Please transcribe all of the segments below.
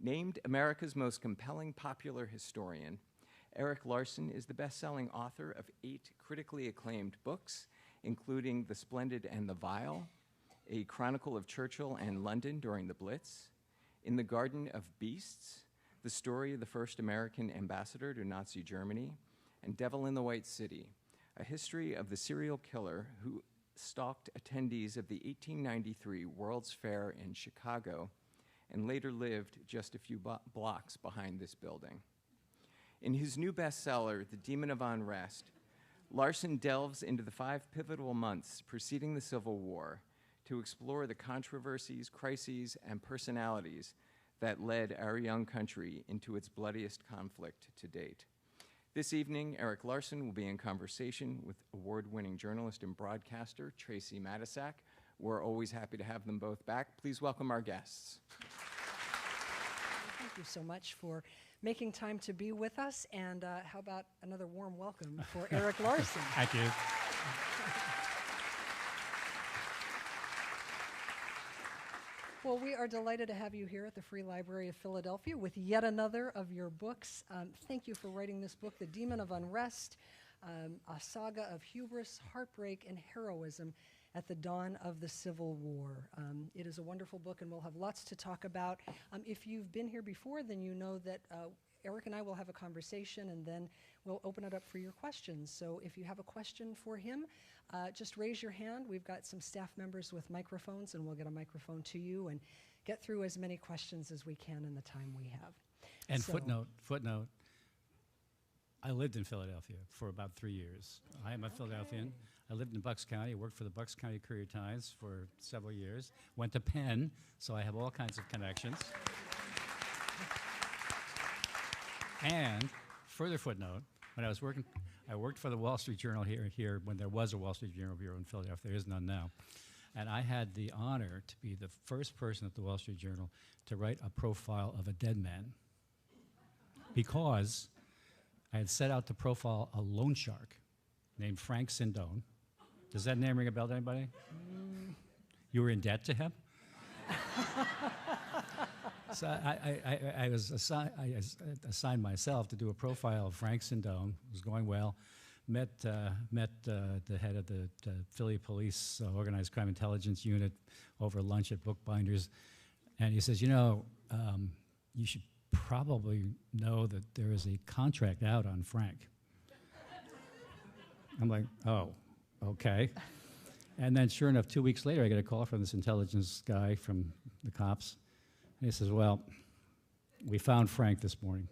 Named America's most compelling popular historian, Erik Larson is the best-selling author of 8 critically acclaimed books, including The Splendid and the Vile, a chronicle of Churchill and London during the Blitz, In the Garden of Beasts, the story of the first American ambassador to Nazi Germany, and Devil in the White City, a history of the serial killer who stalked attendees of the 1893 World's Fair in Chicago and later lived just a few blocks behind this building. In his new bestseller, The Demon of Unrest, Larson delves into the 5 pivotal months preceding the Civil War to explore the controversies, crises, and personalities that led our young country into its bloodiest conflict to date. This evening, Erik Larson will be in conversation with award-winning journalist and broadcaster Tracey Matisak. We're always happy to have them both back. Please welcome our guests. Thank you so much for making time to be with us, and how about another warm welcome for Erik Larson? Thank you. Well, we are delighted to have you here at the Free Library of Philadelphia with yet another of your books. Thank you for writing this book, The Demon of Unrest, a saga of hubris, heartbreak, and heroism at the dawn of the Civil War. It is a wonderful book, and we'll have lots to talk about. If you've been here before, then you know that Erik and I will have a conversation, and then we'll open it up for your questions. So if you have a question for him, just raise your hand. We've got some staff members with microphones, and we'll get a microphone to you and get through as many questions as we can in the time we have. And So- footnote, I lived in Philadelphia for about 3 years. I am a Philadelphian. I lived in Bucks County. I worked for the Bucks County Courier-Times for several years. Went to Penn, so I have all kinds of connections. And further footnote, when I was working, I worked for the Wall Street Journal here when there was a Wall Street Journal bureau in Philadelphia. There is none now. And I had the honor to be the first person at the Wall Street Journal to write a profile of a dead man, because I had set out to profile a loan shark named Frank Sindone. Does that name ring a bell to anybody? You were in debt to him? So I was assigned myself to do a profile of Frank Sindone. It was going well. Met the head of the Philly Police Organized Crime Intelligence Unit over lunch at Bookbinders, and he says, you should probably know that there is a contract out on Frank. I'm like, oh, okay. And then sure enough, 2 weeks later, I get a call from this intelligence guy from the cops. And he says, well, we found Frank this morning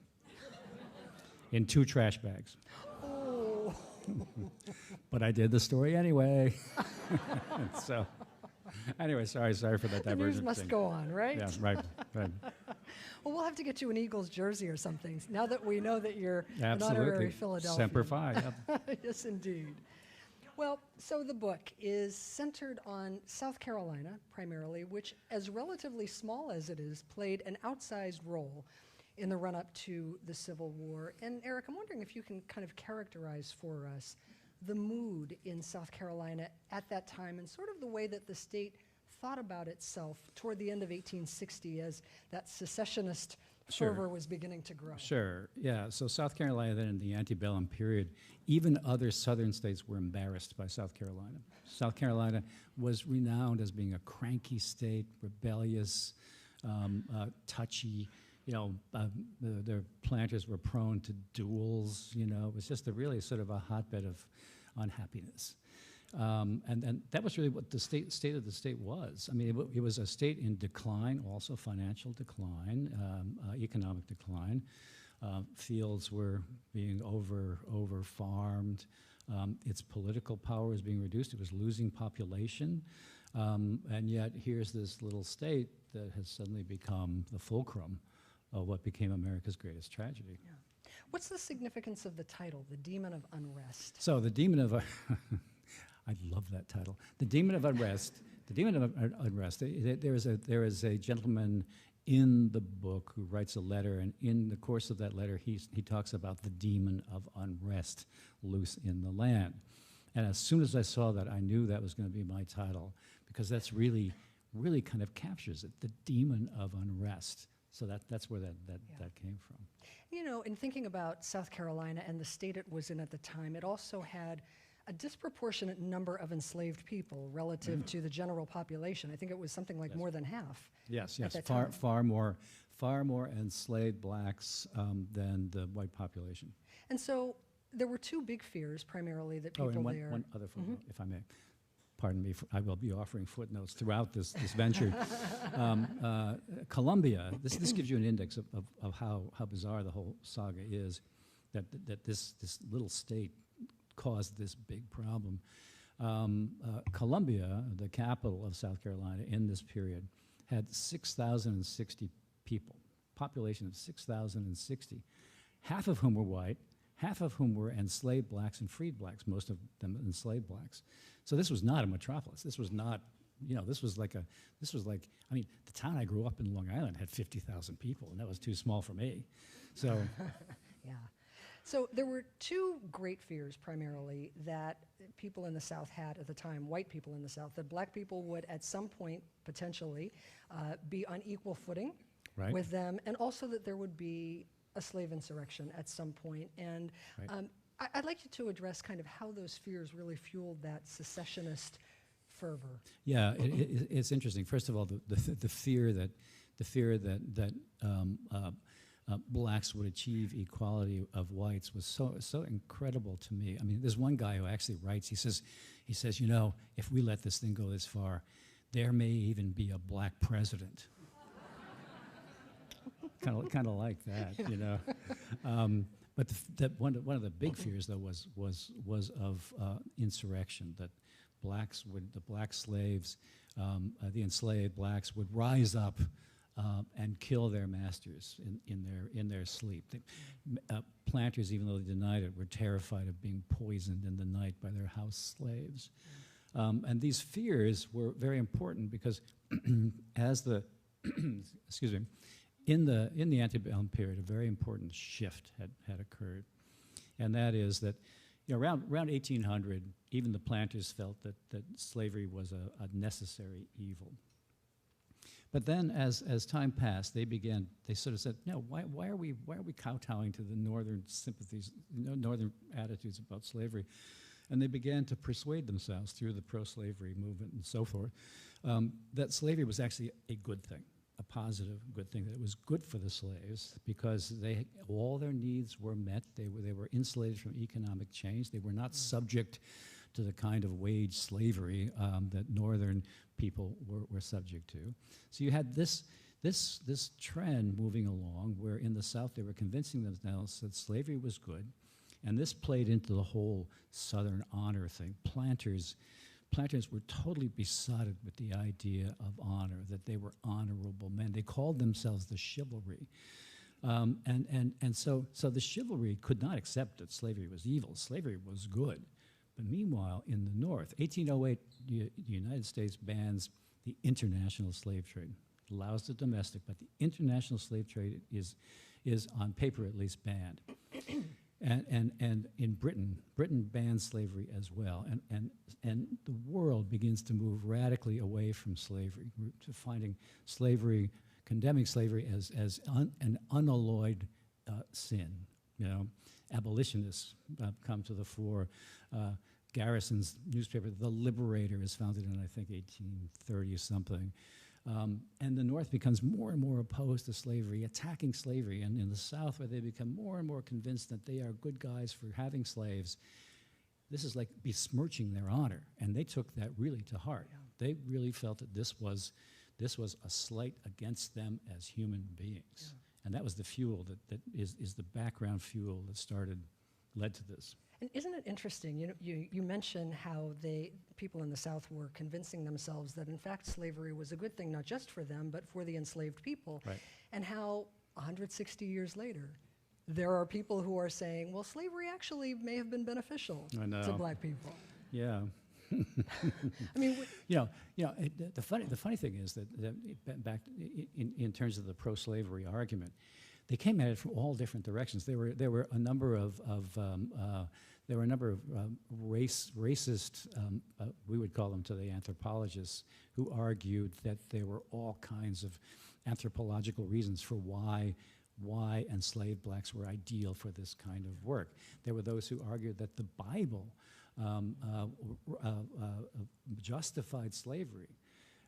in 2 trash bags. Oh. But I did the story anyway. So anyway, sorry for that The divergent news must thing. go on, right? Yeah, right. Well, we'll have to get you an Eagles jersey or something, now that we know that you're Absolutely. an honorary Philadelphian. Semper Fi, yep. Yes, indeed. Well, so the book is centered on South Carolina, primarily, which, as relatively small as it is, played an outsized role in the run-up to the Civil War. And Erik, I'm wondering if you can kind of characterize for us the mood in South Carolina at that time and sort of the way that the state thought about itself toward the end of 1860 as that secessionist fervor was beginning to grow. Sure, yeah. So South Carolina then in the antebellum period, even other southern states were embarrassed by South Carolina. South Carolina was renowned as being a cranky state, rebellious, touchy. Their planters were prone to duels. It was just really sort of a hotbed of unhappiness. And that was really what the state of the state was. I mean, it was a state in decline, also financial decline, economic decline. Fields were being over-farmed. Its political power was being reduced. It was losing population. And yet here's this little state that has suddenly become the fulcrum of what became America's greatest tragedy. Yeah. What's the significance of the title, The Demon of Unrest? So the Demon of... I love that title. The Demon of Unrest. The Demon of Unrest. There is a gentleman in the book who writes a letter, and in the course of that letter, he talks about the demon of unrest loose in the land. And as soon as I saw that, I knew that was going to be my title, because that's really kind of captures it. The demon of unrest. So that's where that came from. You know, in thinking about South Carolina and the state it was in at the time, it also had a disproportionate number of enslaved people relative to the general population. I think it was something like more than half. Yes, at that far, time. far more enslaved blacks than the white population. And so there were two big fears primarily that people and there. one other footnote, if I may. Pardon me, I will be offering footnotes throughout this venture. Columbia, this gives you an index of how bizarre the whole saga is, that this little state caused this big problem. Columbia, the capital of South Carolina in this period, had 6,060 people, population of 6,060, half of whom were white, half of whom were enslaved blacks and freed blacks, most of them enslaved blacks. So this was not a metropolis. This was not, this was like, I mean, the town I grew up in, Long Island, had 50,000 people, and that was too small for me. So. Yeah. So there were two great fears primarily that people in the South had at the time, white people in the South, that black people would at some point potentially be on equal footing with them, and also that there would be a slave insurrection at some point. And I'd like you to address kind of how those fears really fueled that secessionist fervor. Yeah, it's interesting. First of all, the fear that blacks would achieve equality of whites was so incredible to me. I mean, there's one guy who actually writes. He says, if we let this thing go this far, there may even be a black president. kind of like that, But one of the big fears, though, was of insurrection. That the black slaves, the enslaved blacks, would rise up and kill their masters in their sleep. Planters, even though they denied it, were terrified of being poisoned in the night by their house slaves. And these fears were very important because as the excuse me, in the antebellum period, a very important shift had occurred, and that is that around 1800, even the planters felt that slavery was a necessary evil. But then, as time passed, they sort of said, no, why are we kowtowing to the northern sympathies, northern attitudes about slavery? And they began to persuade themselves through the pro-slavery movement and so forth that slavery was actually a good thing, a positive good thing, that it was good for the slaves because all their needs were met. They were insulated from economic change. They were not subject to the kind of wage slavery that northern people were subject to. So you had this trend moving along where in the South they were convincing themselves that slavery was good, and this played into the whole Southern honor thing. Planters were totally besotted with the idea of honor, that they were honorable men. They called themselves the chivalry. And so the chivalry could not accept that slavery was evil. Slavery was good. But meanwhile, in the North, 1808, the United States bans the international slave trade. It allows the domestic, but the international slave trade is on paper at least banned. And in Britain bans slavery as well. And the world begins to move radically away from slavery, to finding slavery, condemning slavery as an unalloyed sin. Abolitionists come to the fore. Garrison's newspaper, The Liberator, is founded in, I think, 1830 something. And the North becomes more and more opposed to slavery, attacking slavery. And in the South, where they become more and more convinced that they are good guys for having slaves, this is like besmirching their honor. And they took that really to heart. Yeah. They really felt that this was a slight against them as human beings. Yeah. And that was the fuel that is the background fuel that led to this. And isn't it interesting, you mentioned how people in the South were convincing themselves that in fact slavery was a good thing, not just for them, but for the enslaved people. Right. And how 160 years later, there are people who are saying, well, slavery actually may have been beneficial to black people. Yeah. I mean, the funny thing is that back in terms of the pro-slavery argument, they came at it from all different directions. There were a number of there were a number of racist, we would call them today anthropologists, who argued that there were all kinds of anthropological reasons for why enslaved blacks were ideal for this kind of work. There were those who argued that the Bible justified slavery.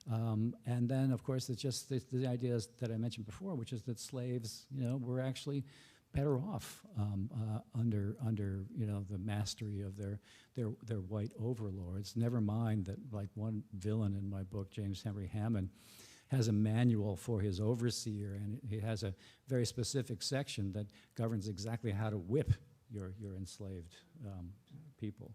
And then, of course, it's just the ideas that I mentioned before, which is that slaves, were actually better off under the mastery of their white overlords. Never mind that, like one villain in my book, James Henry Hammond, has a manual for his overseer, and he has a very specific section that governs exactly how to whip your enslaved people.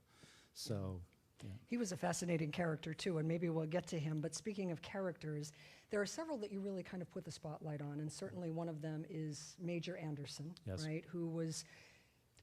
So, yeah. He was a fascinating character too, and maybe we'll get to him. But speaking of characters, there are several that you really kind of put the spotlight on, and certainly one of them is Major Anderson, yes. right, who was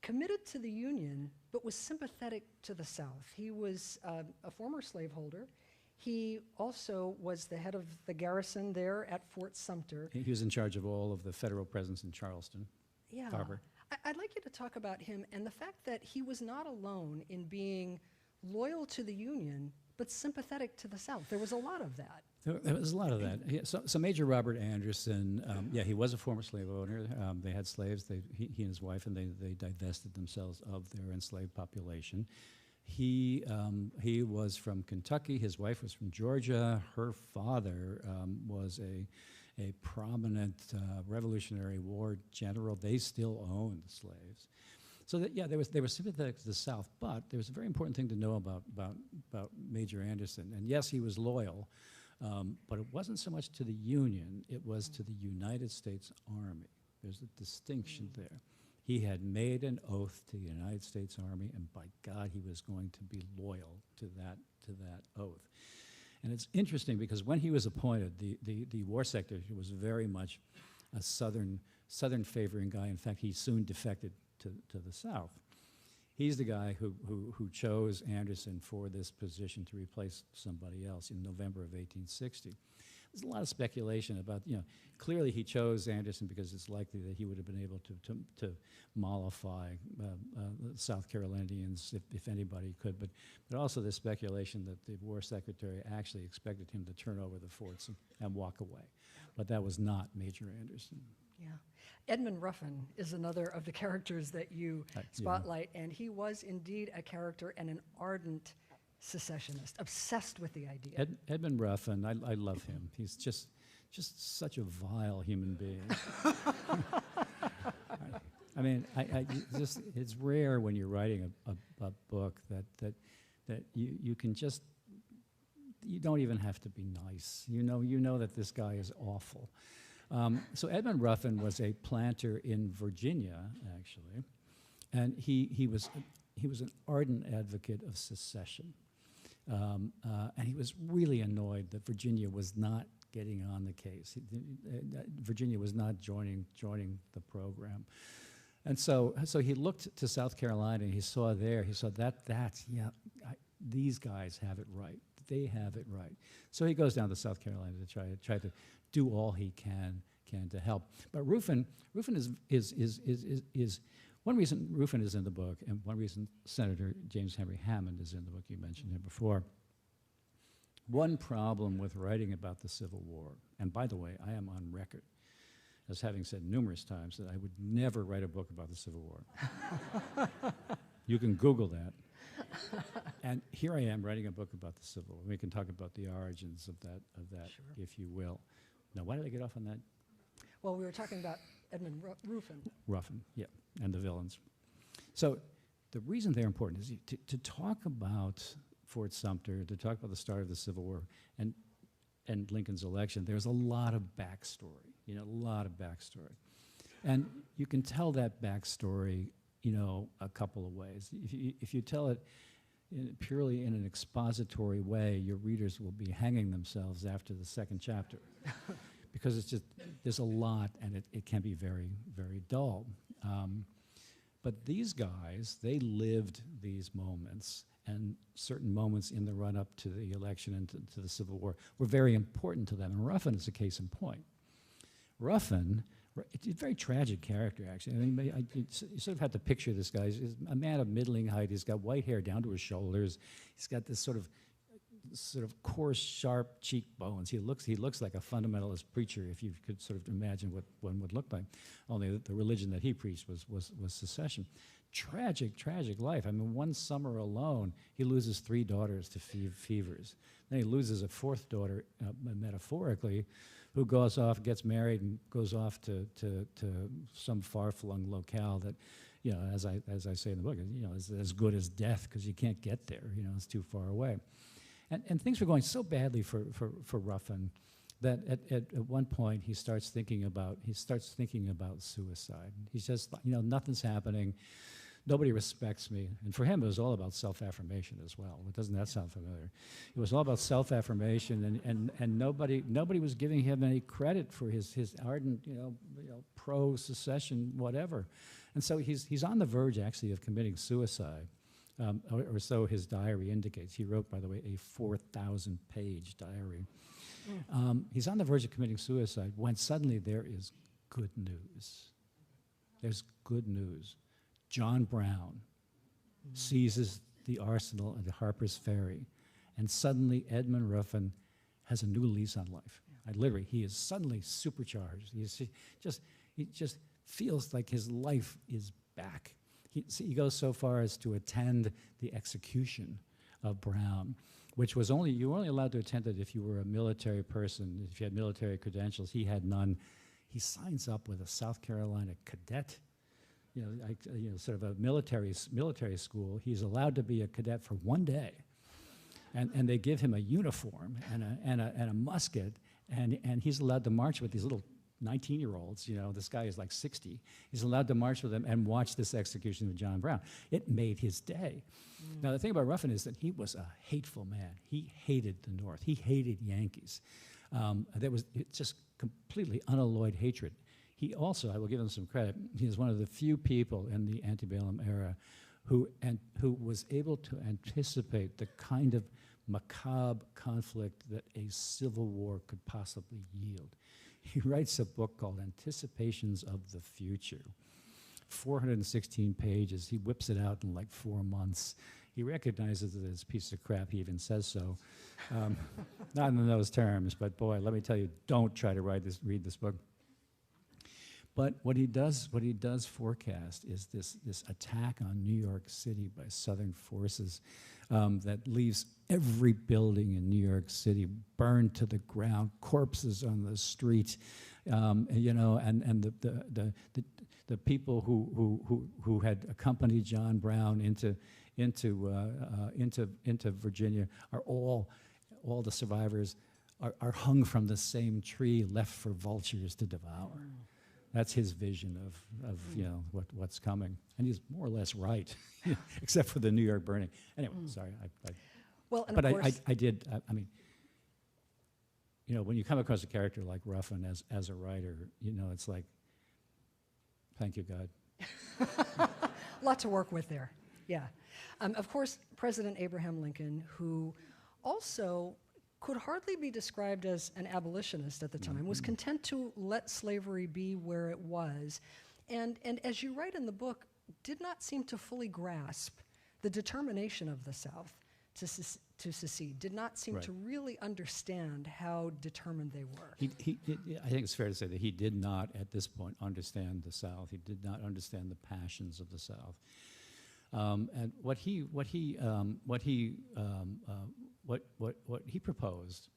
committed to the Union, but was sympathetic to the South. He was a former slaveholder. He also was the head of the garrison there at Fort Sumter. He was in charge of all of the federal presence in Charleston, Yeah. Harper. I'd like you to talk about him and the fact that he was not alone in being loyal to the Union, but sympathetic to the South. There was a lot of that. There was a lot of that. So Major Robert Anderson, he was a former slave owner. They had slaves. He and his wife, and they divested themselves of their enslaved population. He was from Kentucky. His wife was from Georgia. Her father was a prominent Revolutionary War general. They still owned slaves. So they were sympathetic to the South, but there was a very important thing to know about Major Anderson. And yes, he was loyal, but it wasn't so much to the Union, it was to the United States Army. There's a distinction there. He had made an oath to the United States Army, and by God, he was going to be loyal to that oath. And it's interesting because when he was appointed, the War Secretary was very much a Southern favoring guy. In fact, he soon defected to the South. He's the guy who chose Anderson for this position to replace somebody else in November of 1860. There's a lot of speculation about, clearly he chose Anderson because it's likely that he would have been able to mollify South Carolinians if anybody could, but also there's speculation that the War Secretary actually expected him to turn over the forts and walk away. But that was not Major Anderson. Yeah. Edmund Ruffin is another of the characters that you spotlight, and he was indeed a character and an ardent secessionist, obsessed with the idea. Edmund Ruffin, I love him. He's just such a vile human being. I mean, it's rare when you're writing a book that you can just, you don't even have to be nice. You know that this guy is awful. So Edmund Ruffin was a planter in Virginia, actually, and he was an ardent advocate of secession. And he was really annoyed that Virginia was not getting on the case. Virginia was not joining the program. And so he looked to South Carolina, and he saw these guys have it right. They have it right. So he goes down to South Carolina to try to do all he can to help. But Ruffin is one reason Ruffin is in the book, and one reason Senator James Henry Hammond is in the book. You mentioned him before. One problem with writing about the Civil War, and by the way, I am on record as having said numerous times that I would never write a book about the Civil War. You can Google that. And here I am writing a book about the Civil War. We can talk about the origins of that, Sure. if you will. Now, why did I get off on that? Well, we were talking about Edmund Ruffin. Ruffin, yeah, and the villains. So the reason they're important is to talk about Fort Sumter, to talk about the start of the Civil War and Lincoln's election. There's a lot of backstory, a lot of backstory. And you can tell that backstory, a couple of ways. If you tell it purely in an expository way, your readers will be hanging themselves after the second chapter. Because it's just, there's a lot, and it can be very, very dull. But these guys, they lived these moments, and certain moments in the run-up to the election and to the Civil War were very important to them. And Ruffin is a case in point. Ruffin It's a very tragic character, actually. I mean, you sort of have to picture this guy. He's a man of middling height. He's got white hair down to his shoulders. He's got this sort of coarse, sharp cheekbones. He looks like a fundamentalist preacher, if you could sort of imagine what one would look like. Only the religion that he preached was secession. Tragic life. I mean, one summer alone, he loses 3 daughters to fevers. Then he loses a 4th daughter, metaphorically, who goes off, gets married, and goes off to some far-flung locale that, you know, as I say in the book, you know, is as good as death because you can't get there. You know, it's too far away. And things were going so badly for Ruffin that at one point he starts thinking about suicide. He's just, you know, nothing's happening. Nobody respects me. And for him, it was all about self-affirmation as well. Doesn't that sound familiar? It was all about self-affirmation, and nobody was giving him any credit for his ardent, you know, pro-secession, whatever. And so he's on the verge, actually, of committing suicide, or so his diary indicates. He wrote, by the way, a 4,000-page diary. He's on the verge of committing suicide when suddenly there is good news. There's good news. John Brown seizes the arsenal at the Harper's Ferry, and suddenly Edmund Ruffin has a new lease on life. Literally, he is suddenly supercharged. He just feels like his life is back. He goes so far as to attend the execution of Brown, which was you were only allowed to attend it if you were a military person, if you had military credentials. He had none. He signs up with a South Carolina cadet, sort of a military school. He's allowed to be a cadet for 1 day, and they give him a uniform and a musket, and he's allowed to march with these little 19-year-olds. You know, this guy is like 60. He's allowed to march with them and watch this execution of John Brown. It made his day. Now, the thing about Ruffin is that he was a hateful man. He hated the North. He hated Yankees. It's just completely unalloyed hatred. He also, I will give him some credit, he is one of the few people in the antebellum era who was able to anticipate the kind of macabre conflict that a civil war could possibly yield. He writes a book called Anticipations of the Future. 416 pages. He whips it out in like 4 months. He recognizes it as a piece of crap. He even says so. Not in those terms, but boy, let me tell you, don't try to read this book. But what he does forecast is this attack on New York City by Southern forces that leaves every building in New York City burned to the ground, corpses on the street, and the people who had accompanied John Brown into Virginia are all the survivors are hung from the same tree, left for vultures to devour. That's his vision of what's coming, and he's more or less right, except for the New York burning. Anyway, sorry. I mean, when you come across a character like Ruffin as a writer, it's like, thank you, God. A lot to work with there. Yeah, of course, President Abraham Lincoln, who also could hardly be described as an abolitionist at the time, was content to let slavery be where it was, and as you write in the book, did not seem to fully grasp the determination of the South to secede, did not seem to really understand how determined they were. I think it's fair to say that he did not, at this point, understand the South. He did not understand the passions of the South. And what he proposed,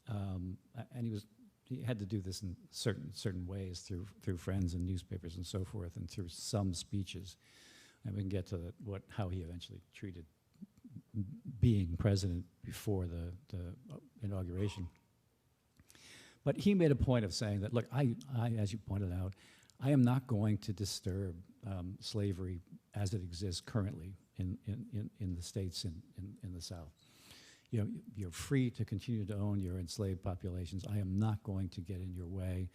and he had to do this in certain ways through friends and newspapers and so forth, and through some speeches, and we can get to how he eventually treated being president before the inauguration. But he made a point of saying that, look, I, as you pointed out, I am not going to disturb slavery as it exists currently in the states in the South. You're free to continue to own your enslaved populations. I am not going to get in your way.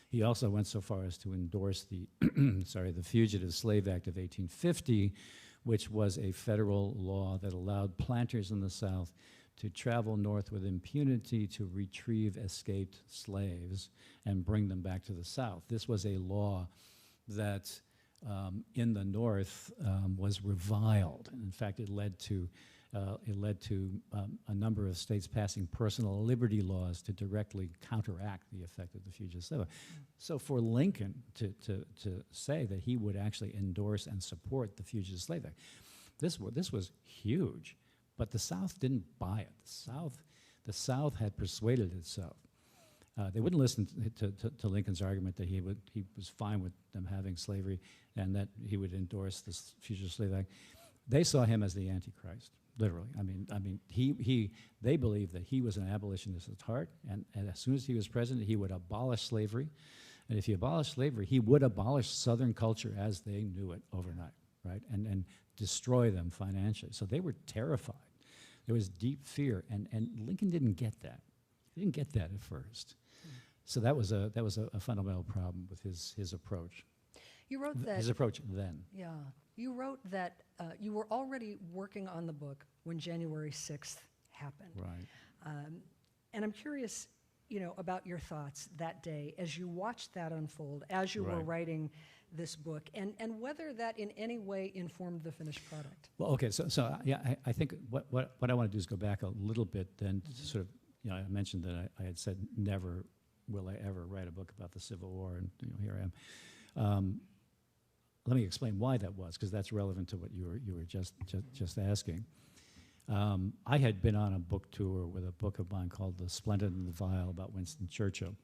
He also went so far as to endorse the the Fugitive Slave Act of 1850, which was a federal law that allowed planters in the South to travel north with impunity to retrieve escaped slaves and bring them back to the South. This was a law that in the North was reviled. And in fact, it led to a number of states passing personal liberty laws to directly counteract the effect of the Fugitive Slave Act. So for Lincoln to say that he would actually endorse and support the Fugitive Slave Act, this was huge. But the South didn't buy it. The South had persuaded itself. They wouldn't listen to Lincoln's argument that he was fine with them having slavery and that he would endorse this Fugitive Slave Act. They saw him as the Antichrist, literally. I mean, they believed that he was an abolitionist at heart, and as soon as he was president, he would abolish slavery. And if he abolished slavery, he would abolish Southern culture as they knew it overnight, right? And destroy them financially. So they were terrified. There was deep fear, and Lincoln didn't get that. He didn't get that at first. So that was a fundamental problem with his approach. You wrote that. His approach then. Yeah. You wrote that you were already working on the book when January 6th happened. Right. And I'm curious, about your thoughts that day as you watched that unfold, as you were writing this book, and whether that in any way informed the finished product. Well, okay, so yeah, I think what I want to do is go back a little bit then to sort of, I mentioned that I had said never will I ever write a book about the Civil War, and here I am. Let me explain why that was, because that's relevant to what you were just asking. I had been on a book tour with a book of mine called The Splendid and the Vile about Winston Churchill.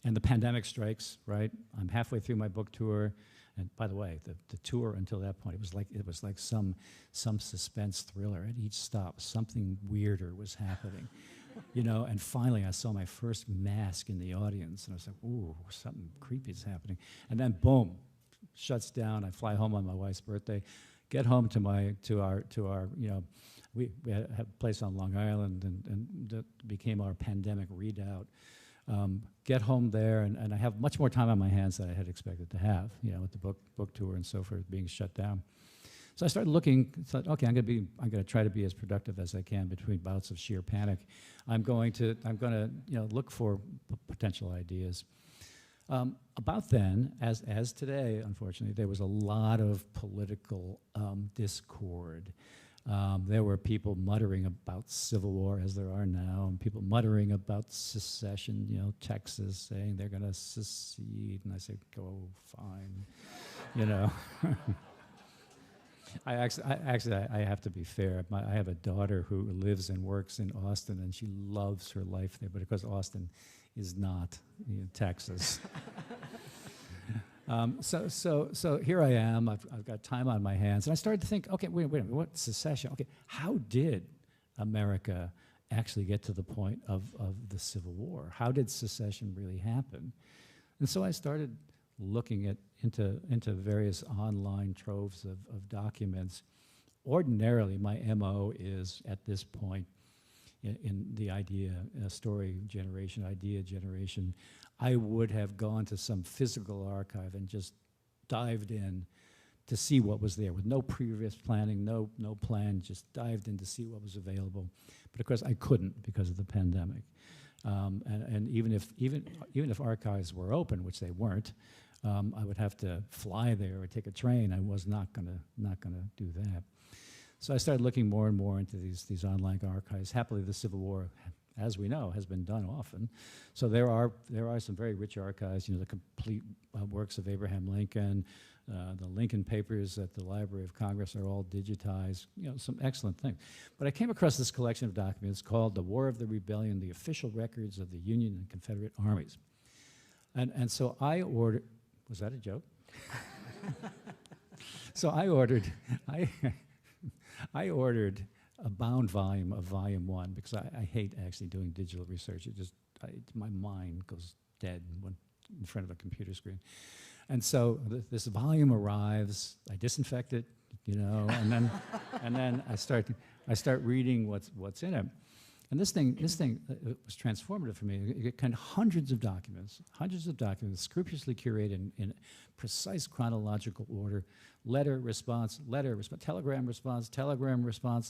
And the pandemic strikes, right? I'm halfway through my book tour. And by the way, the tour until that point, it was like some suspense thriller. At each stop, something weirder was happening. And finally I saw my first mask in the audience, and I was like, ooh, something creepy is happening. And then boom, shuts down. I fly home on my wife's birthday, get home to our we had a place on Long Island, and that became our pandemic readout. Get home there, and I have much more time on my hands than I had expected to have, with the book tour and so forth being shut down. So I started looking, thought, okay, I'm going to try to be as productive as I can between bouts of sheer panic. I'm going to look for potential ideas. About then, as today, unfortunately, there was a lot of political discord. There were people muttering about civil war, as there are now, and people muttering about secession, Texas saying they're going to secede, and I said, go, fine, I have to be fair. I have a daughter who lives and works in Austin, and she loves her life there, but of course Austin is not Texas. So here I am. I've got time on my hands, and I started to think, okay, wait a minute, what secession? Okay, how did America actually get to the point of the Civil War? How did secession really happen? And so I started looking into various online troves of documents. Ordinarily, my MO is at this point in the story generation, idea generation, I would have gone to some physical archive and just dived in to see what was there with no previous planning, no plan, just dived in to see what was available. But of course, I couldn't because of the pandemic. And even if archives were open, which they weren't, I would have to fly there or take a train. I was not gonna do that. So I started looking more and more into these online archives. Happily, the Civil War, as we know, has been done often. So there are some very rich archives. The complete works of Abraham Lincoln, the Lincoln Papers at the Library of Congress are all digitized. Some excellent things. But I came across this collection of documents called "The War of the Rebellion: The Official Records of the Union and Confederate Armies," and so I ordered. Was that a joke? So I ordered a bound volume of Volume 1 because I hate actually doing digital research. My mind goes dead when in front of a computer screen. And so this volume arrives, I disinfect it, and then I start reading what's in it. And this thing was transformative for me. You get kind of hundreds of documents, scrupulously curated in precise chronological order, letter, response, telegram, response,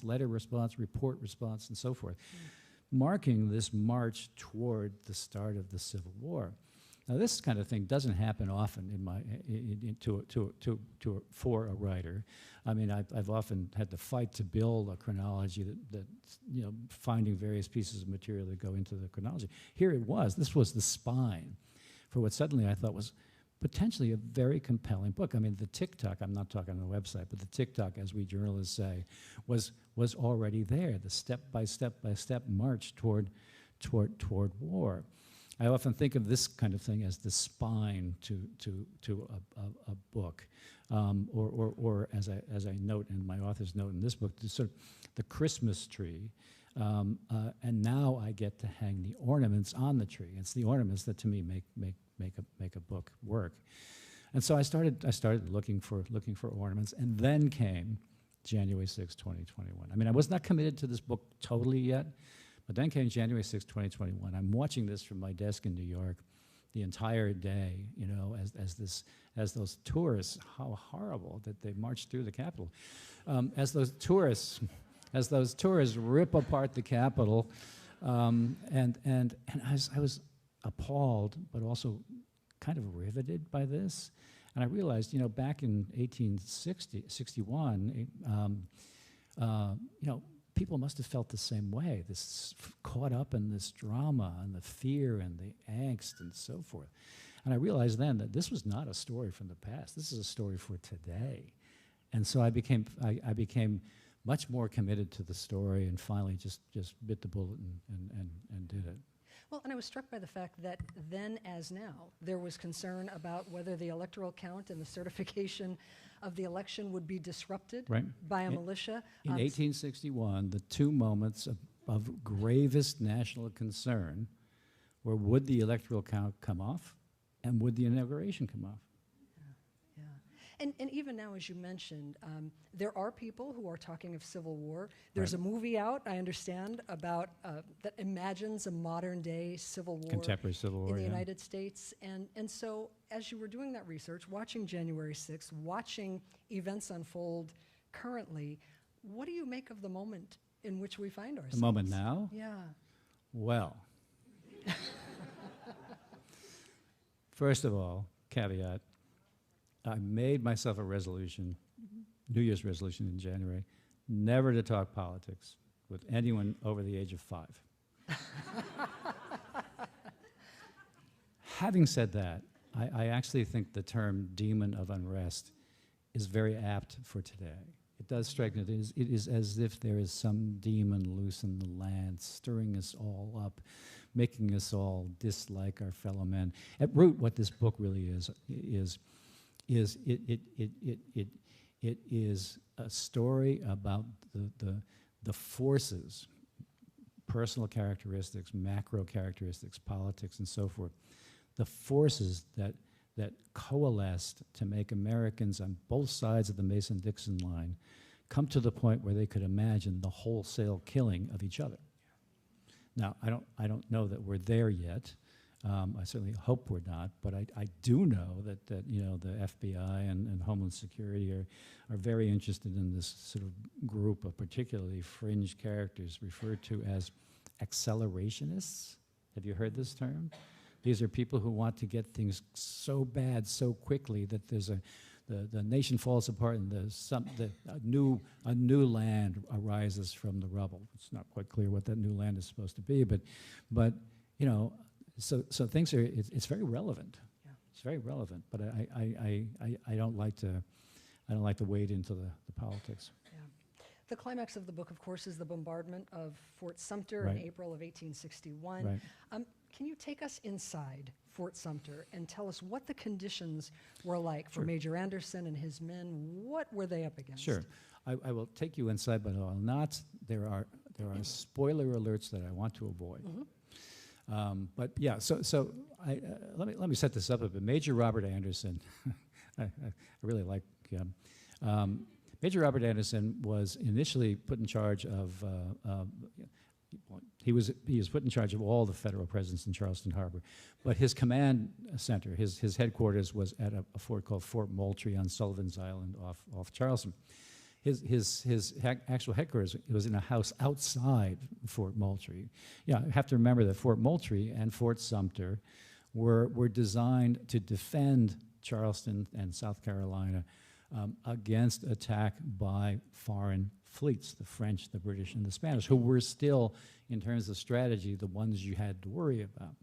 letter, response, report, response, and so forth, marking this march toward the start of the Civil War. Now, this kind of thing doesn't happen often for a writer. I mean, I've often had to fight to build a chronology that finding various pieces of material that go into the chronology. Here it was. This was the spine for what suddenly I thought was potentially a very compelling book. I mean, the tick-tock, I'm not talking on the website, but the tick-tock, as we journalists say, was already there, the step-by-step march toward war. I often think of this kind of thing as the spine to a book, or as I note in my author's note in this book, sort of the Christmas tree, and now I get to hang the ornaments on the tree. It's the ornaments that to me make a book work. And so I started looking for ornaments, and then came January 6, 2021. I mean, I was not committed to this book totally yet. But then came January 6, 2021. I'm watching this from my desk in New York the entire day, as those tourists, how horrible that they marched through the Capitol. As those tourists rip apart the Capitol, and I was appalled, but also kind of riveted by this. And I realized, back in 1861, people must have felt the same way, caught up in this drama and the fear and the angst and so forth. And I realized then that this was not a story from the past. This is a story for today. And so I became much more committed to the story, and finally just bit the bullet and did it. Well, and I was struck by the fact that then as now, there was concern about whether the electoral count and the certification of the election would be disrupted by a militia. In 1861, the two moments of gravest national concern were, would the electoral count come off, and would the inauguration come off? And even now, as you mentioned, there are people who are talking of civil war. There's a movie out, I understand, about that imagines a modern-day civil war, contemporary civil war in the United States. And so, as you were doing that research, watching January 6th, watching events unfold currently, what do you make of the moment in which we find ourselves? The moment now? Yeah. Well, first of all, caveat, I made myself a resolution, New Year's resolution in January, never to talk politics with anyone over the age of 5. Having said that, I actually think the term Demon of Unrest is very apt for today. It does strike me, it is as if there is some demon loose in the land, stirring us all up, making us all dislike our fellow men. At root, what this book really is it is a story about the forces, personal characteristics, macro characteristics, politics, and so forth, the forces that coalesced to make Americans on both sides of the Mason-Dixon line come to the point where they could imagine the wholesale killing of each other. Now, I don't know that we're there yet. I certainly hope we're not, but I do know that the FBI and Homeland Security are very interested in this sort of group of particularly fringe characters referred to as accelerationists. Have you heard this term? These are people who want to get things so bad so quickly that the nation falls apart and a new land arises from the rubble. It's not quite clear what that new land is supposed to be, but So things are. It's very relevant. Yeah. It's very relevant. But I don't like to wade into the politics. Yeah. The climax of the book, of course, is the bombardment of Fort Sumter in April of 1861. Right. Can you take us inside Fort Sumter and tell us what the conditions were like for Major Anderson and his men? What were they up against? Sure. I will take you inside, but I'll not. There are spoiler alerts that I want to avoid. Mm-hmm. But yeah, so let me set this up a bit. Major Robert Anderson, I really like him. Major Robert Anderson was initially put in charge of he was put in charge of all the federal presence in Charleston Harbor, but his command center, his headquarters was at a fort called Fort Moultrie on Sullivan's Island off Charleston. His actual headquarters was in a house outside Fort Moultrie. Yeah, you have to remember that Fort Moultrie and Fort Sumter were designed to defend Charleston and South Carolina against attack by foreign fleets, the French, the British, and the Spanish, who were still, in terms of strategy, the ones you had to worry about.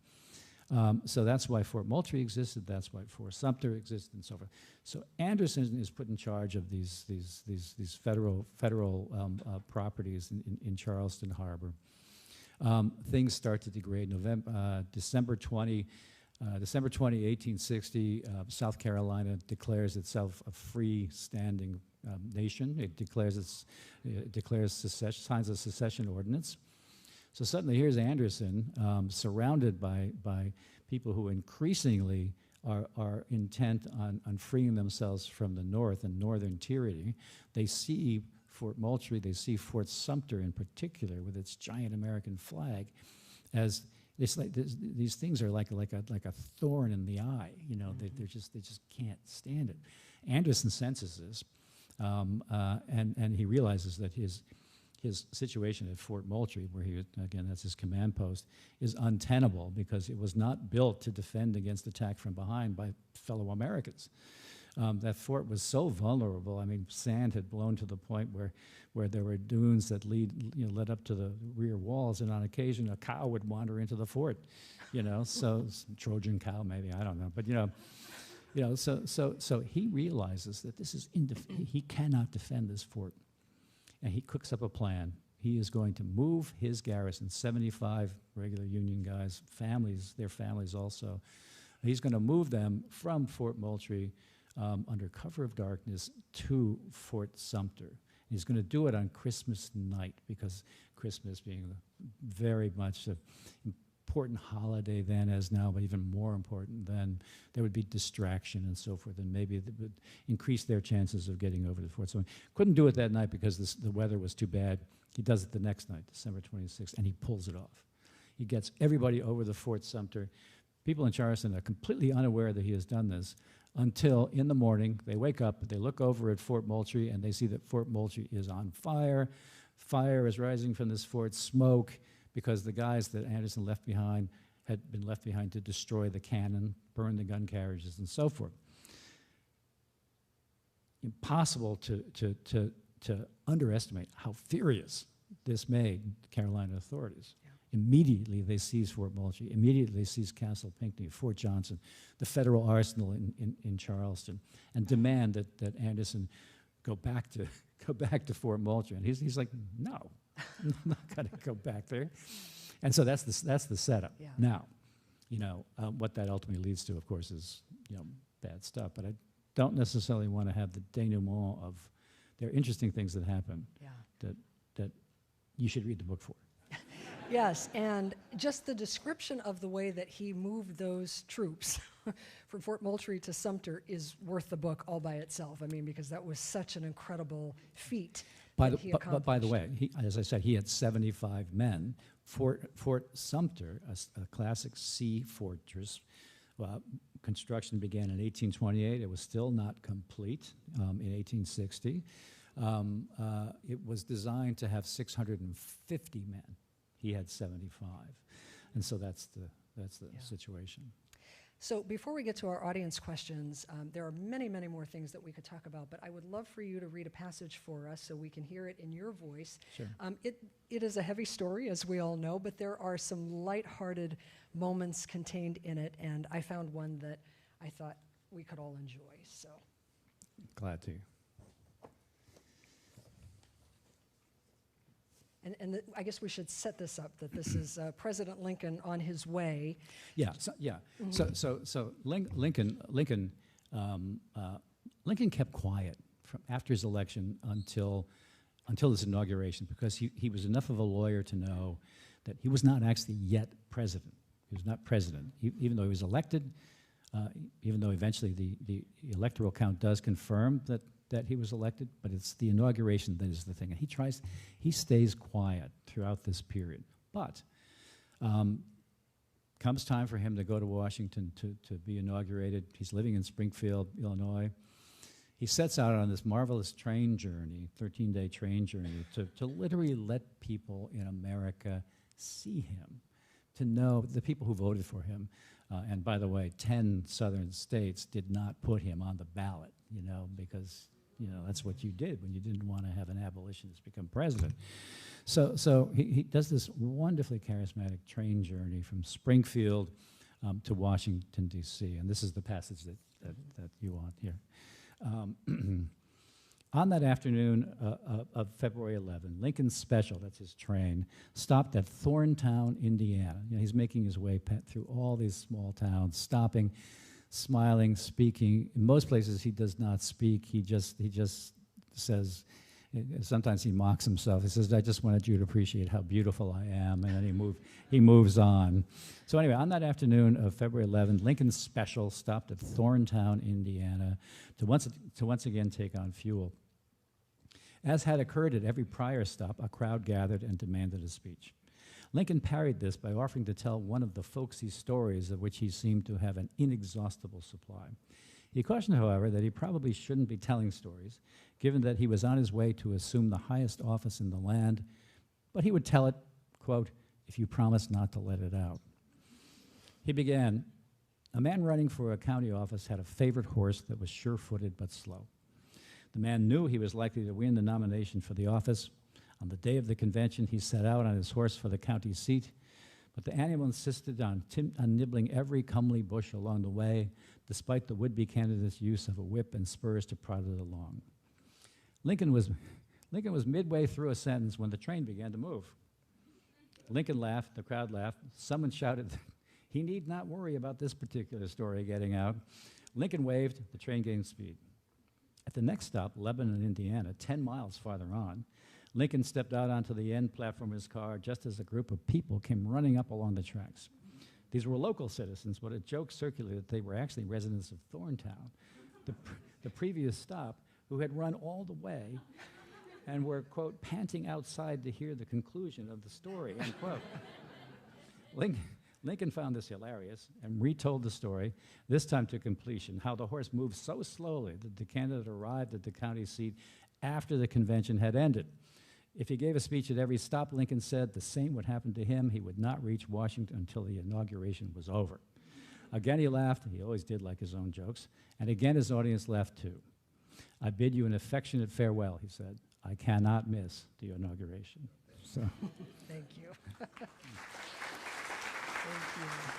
So that's why Fort Moultrie existed, that's why Fort Sumter existed, and so forth. So Anderson is put in charge of these federal properties in Charleston Harbor. Things start to degrade. December 20, 1860, South Carolina declares itself a free-standing nation. It declares secession, signs a secession ordinance. So suddenly here's Anderson surrounded by people who increasingly are intent on freeing themselves from the North and Northern tyranny. They see Fort Moultrie, they see Fort Sumter in particular with its giant American flag as it's like these things are like a thorn in the eye. You know, they just can't stand it. Anderson senses this, and he realizes that his situation at Fort Moultrie, where again that's his command post, is untenable because it was not built to defend against attack from behind by fellow Americans. That fort was so vulnerable. I mean, sand had blown to the point where there were dunes that led up to the rear walls, and on occasion a cow would wander into the fort. You know, so Trojan cow maybe, I don't know, but so he realizes that this is he cannot defend this fort, and he cooks up a plan. He is going to move his garrison, 75 regular Union guys, their families also. He's going to move them from Fort Moultrie under cover of darkness to Fort Sumter. He's going to do it on Christmas night because Christmas being very much an important holiday then as now, but even more important then, there would be distraction and so forth, and maybe it would increase their chances of getting over the fort. So he couldn't do it that night because the weather was too bad. He does it the next night, December 26th, and he pulls it off. He gets everybody over the Fort Sumter. People in Charleston are completely unaware that he has done this until in the morning they wake up, they look over at Fort Moultrie, and they see that Fort Moultrie is on fire. Fire is rising from this fort, smoke, because the guys that Anderson left behind had been left behind to destroy the cannon, burn the gun carriages, and so forth. Impossible to underestimate how furious this made the Carolina authorities. Immediately, they seize Fort Moultrie. Immediately, they seize Castle Pinckney, Fort Johnson, the federal arsenal in Charleston, and demand that Anderson go back to Fort Moultrie. And he's like, no, I'm not going to go back there. And so that's the setup. Yeah. Now, what that ultimately leads to, of course, is bad stuff. But I don't necessarily want to have the denouement of. There are interesting things that happen. Yeah. That you should read the book for. Yes, and just the description of the way that he moved those troops from Fort Moultrie to Sumter is worth the book all by itself. I mean, because that was such an incredible feat that he accomplished. But by the way, as I said, he had 75 men. Fort Sumter, a classic sea fortress, construction began in 1828. It was still not complete in 1860. It was designed to have 650 men. He had 75, and so that's the situation. So before we get to our audience questions, there are many, many more things that we could talk about, but I would love for you to read a passage for us so we can hear it in your voice. Sure. It is a heavy story, as we all know, but there are some lighthearted moments contained in it, and I found one that I thought we could all enjoy. So, glad to. And I guess we should set this up, that this is President Lincoln on his way. Yeah, so Lincoln kept quiet after his election until his inauguration, because he was enough of a lawyer to know that he was not actually yet president. He was not president, even though he was elected, even though eventually the electoral count does confirm that he was elected, but it's the inauguration that is the thing. And he stays quiet throughout this period. But comes time for him to go to Washington to be inaugurated. He's living in Springfield, Illinois. He sets out on this marvelous train journey, 13-day train journey, to literally let people in America see him, to know the people who voted for him. And by the way, 10 southern states did not put him on the ballot, because, that's what you did when you didn't want to have an abolitionist become president. So he does this wonderfully charismatic train journey from Springfield to Washington, D.C. And this is the passage that you want here. On that afternoon of February 11, Lincoln's Special, that's his train, stopped at Thorntown, Indiana. He's making his way through all these small towns, stopping, smiling, speaking. In most places, he does not speak. He just says, sometimes he mocks himself. He says, "I just wanted you to appreciate how beautiful I am," and then he moves on. So anyway, on that afternoon of February 11th, Lincoln's Special stopped at Thorntown, Indiana, to once again take on fuel. As had occurred at every prior stop, a crowd gathered and demanded a speech. Lincoln parried this by offering to tell one of the folksy stories of which he seemed to have an inexhaustible supply. He cautioned, however, that he probably shouldn't be telling stories, given that he was on his way to assume the highest office in the land, but he would tell it, quote, "if you promise not to let it out." He began, "A man running for a county office had a favorite horse that was sure-footed but slow. The man knew he was likely to win the nomination for the office. On the day of the convention, he set out on his horse for the county seat, but the animal insisted on nibbling every comely bush along the way, despite the would-be candidate's use of a whip and spurs to prod it along. Lincoln was midway through a sentence when the train began to move. Lincoln laughed, the crowd laughed. Someone shouted, he need not worry about this particular story getting out. Lincoln waved, the train gained speed. At the next stop, Lebanon, Indiana, 10 miles farther on, Lincoln stepped out onto the end platform of his car just as a group of people came running up along the tracks. These were local citizens, but a joke circulated that they were actually residents of Thorntown, the previous stop, who had run all the way and were, quote, panting outside to hear the conclusion of the story, end quote. Lincoln found this hilarious and retold the story, this time to completion, how the horse moved so slowly that the candidate arrived at the county seat after the convention had ended. If he gave a speech at every stop, Lincoln said, the same would happen to him. He would not reach Washington until the inauguration was over. Again he laughed, he always did like his own jokes, and again his audience laughed too. I bid you an affectionate farewell, he said. I cannot miss the inauguration. So. Thank you.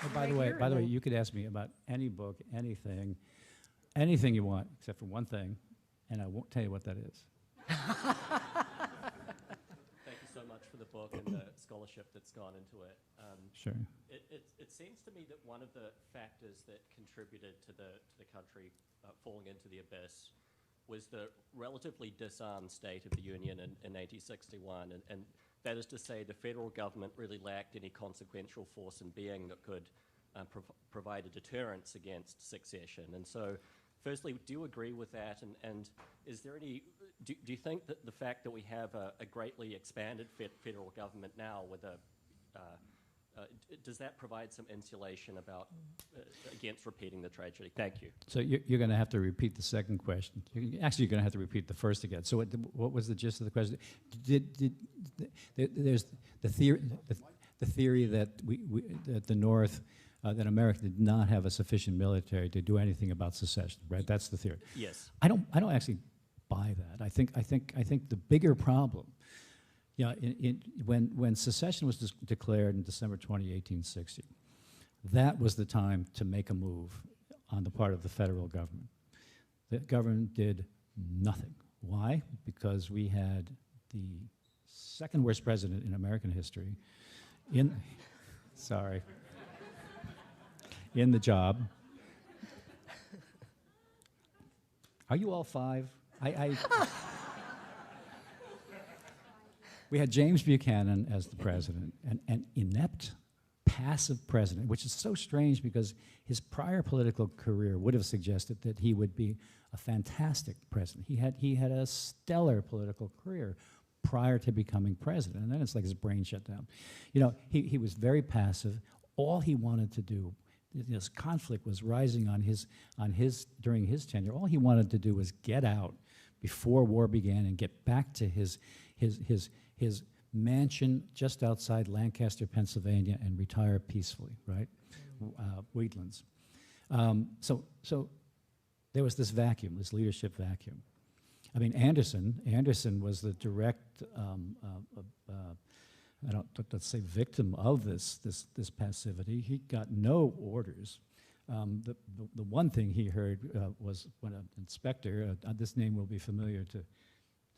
Oh, by the way, you could ask me about any book, anything you want, except for one thing, and I won't tell you what that is. Thank you so much for the book and the scholarship that's gone into it. Sure. It seems to me that one of the factors that contributed to the country falling into the abyss was the relatively disarmed state of the Union in 1861, and that is to say the federal government really lacked any consequential force in being that could provide a deterrence against secession. And so, firstly, do you agree with that? And is there any, do you think that the fact that we have a greatly expanded federal government now with does that provide some insulation about against repeating the tragedy? Thank you. So you're going to have to repeat the second question. You're going to have to repeat the first again. So what was the gist of the question? There's the theory that that the North, that America did not have a sufficient military to do anything about secession, right? That's the theory. Yes. I don't actually buy that. I think the bigger problem. Yeah, when secession was declared in December 20, 1860, that was the time to make a move on the part of the federal government. The government did nothing. Why? Because we had the second worst president in American history in the job. Are you all five? We had James Buchanan as the president, an inept, passive president, which is so strange because his prior political career would have suggested that he would be a fantastic president. He had a stellar political career, prior to becoming president. And then it's like his brain shut down. You know, he was very passive. All he wanted to do, this conflict was rising on his during his tenure. All he wanted to do was get out before war began and get back to his mansion just outside Lancaster, Pennsylvania, and retire peacefully, right? Wheatlands. So there was this vacuum, this leadership vacuum. I mean, Anderson was the direct, let's say, victim of this passivity. He got no orders. The one thing he heard was when an inspector, this name will be familiar to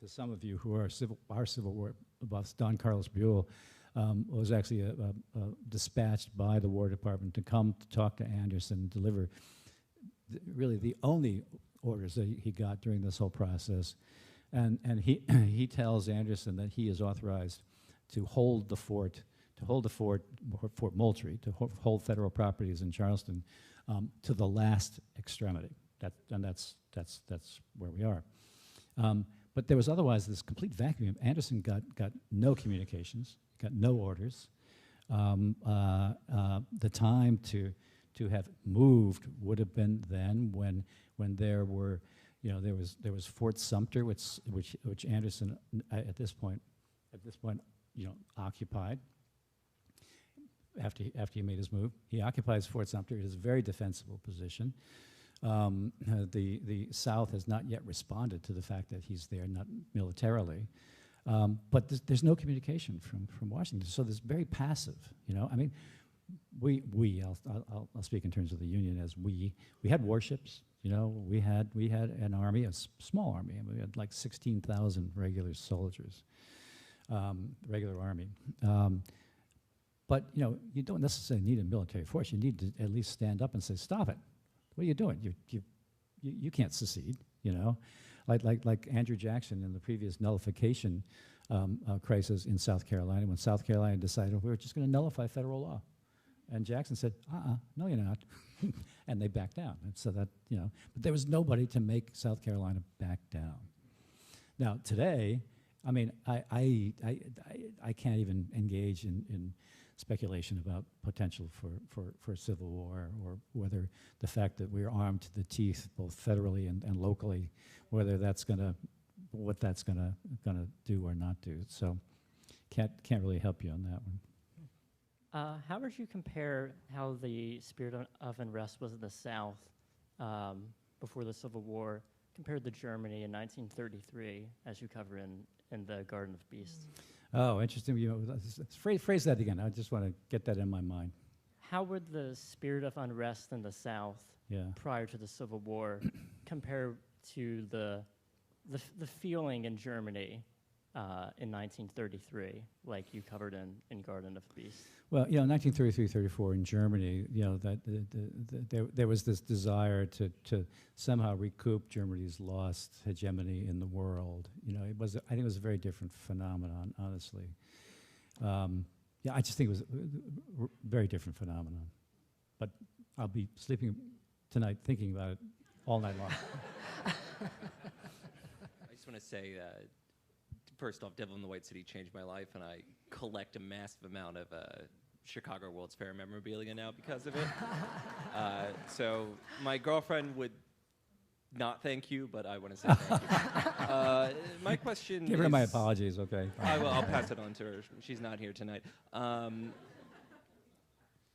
some of you who are Civil War buffs, Don Carlos Buell, was actually dispatched by the War Department to come to talk to Anderson and deliver really the only orders that he got during this whole process. And he tells Anderson that he is authorized to hold the fort, Fort Moultrie, to hold federal properties in Charleston to the last extremity. That's where we are. But there was otherwise this complete vacuum. Anderson got no communications, got no orders. The time to have moved would have been then when there were, there was Fort Sumter, which Anderson at this point, occupied. After he made his move, he occupies Fort Sumter. It is a very defensible position. The South has not yet responded to the fact that he's there, not militarily. But there's no communication from Washington, so there's very passive. I mean, I'll speak in terms of the Union as we had warships. We had an army, a small army. I mean, we had like 16,000 regular soldiers, regular army. But you don't necessarily need a military force. You need to at least stand up and say, "Stop it! What are you doing? You can't secede." Like Andrew Jackson in the previous nullification crisis in South Carolina, when South Carolina decided we're just going to nullify federal law, and Jackson said, "No, you're not," and they backed down. And so that but there was nobody to make South Carolina back down. Now today, I mean, I can't even engage in speculation about potential for a civil war, or whether the fact that we're armed to the teeth both federally and locally, whether what that's gonna do or not do. So can't really help you on that one. How would you compare how the spirit of unrest was in the South before the Civil War compared to Germany in 1933, as you cover in the Garden of Beasts? Oh, interesting. Phrase that again. I just want to get that in my mind. How would the spirit of unrest in the South prior to the Civil War compare to the feeling in Germany in 1933, like you covered in Garden of Beasts? Well, 1933-34 in Germany, there was this desire to somehow recoup Germany's lost hegemony in the world. I think it was a very different phenomenon, honestly. I just think it was a very different phenomenon. But I'll be sleeping tonight thinking about it all night long. I just want to say, first off, Devil in the White City changed my life, and I collect a massive amount of Chicago World's Fair memorabilia now because of it. So my girlfriend would not thank you, but I want to say thank you. My question Give her my apologies, okay? I'll pass it on to her. She's not here tonight. I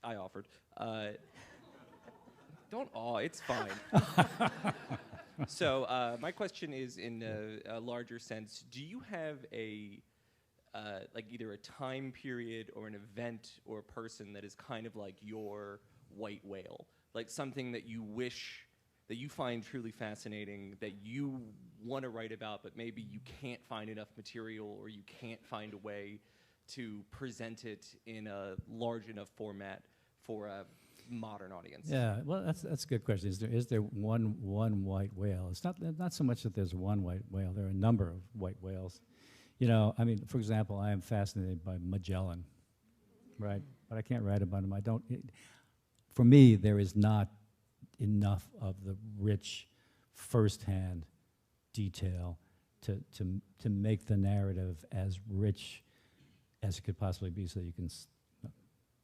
offered. Don't awe, it's fine. So my question is in a larger sense, do you have either a time period or an event or a person that is kind of like your white whale? Like something that you wish, that you find truly fascinating, that you want to write about, but maybe you can't find enough material or you can't find a way to present it in a large enough format for a modern audience? Yeah, well, that's a good question. Is there one white whale? It's not so much that there's one white whale. There are a number of white whales. I mean, for example, I am fascinated by Magellan, right? But I can't write about him. For me, there is not enough of the rich, firsthand detail to make the narrative as rich as it could possibly be, so you can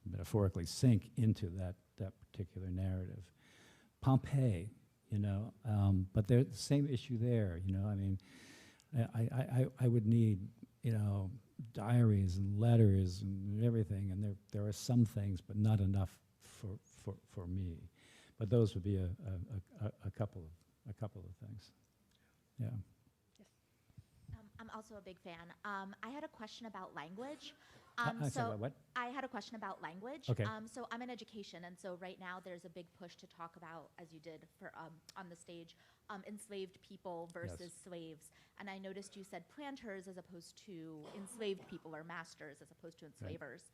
metaphorically sink into that particular narrative. Pompeii, but there's the same issue there. I mean, I would need diaries and letters and everything, and there are some things, but not enough for me. But those would be a couple of things. Yeah. I'm also a big fan. I had a question about language. I'm sorry, what? I had a question about language. Okay. So I'm in education, and so right now there's a big push to talk about, as you did for on the stage, enslaved people versus slaves. And I noticed you said planters as opposed to enslaved people, or masters as opposed to enslavers.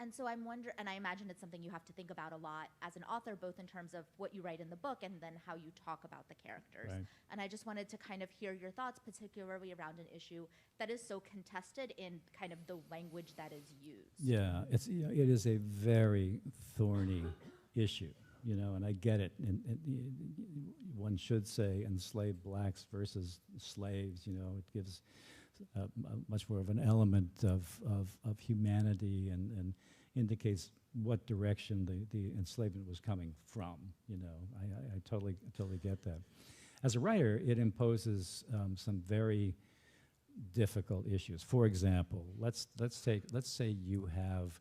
And so I'm wondering, and I imagine it's something you have to think about a lot as an author, both in terms of what you write in the book and then how you talk about the characters. Right. And I just wanted to kind of hear your thoughts, particularly around an issue that is so contested in kind of the language that is used. Yeah, it is a very thorny issue, and I get it. And one should say enslaved blacks versus slaves. It gives much more of an element of humanity and indicates what direction the enslavement was coming from. I totally get that. As a writer, it imposes some very difficult issues. For example, let's say you have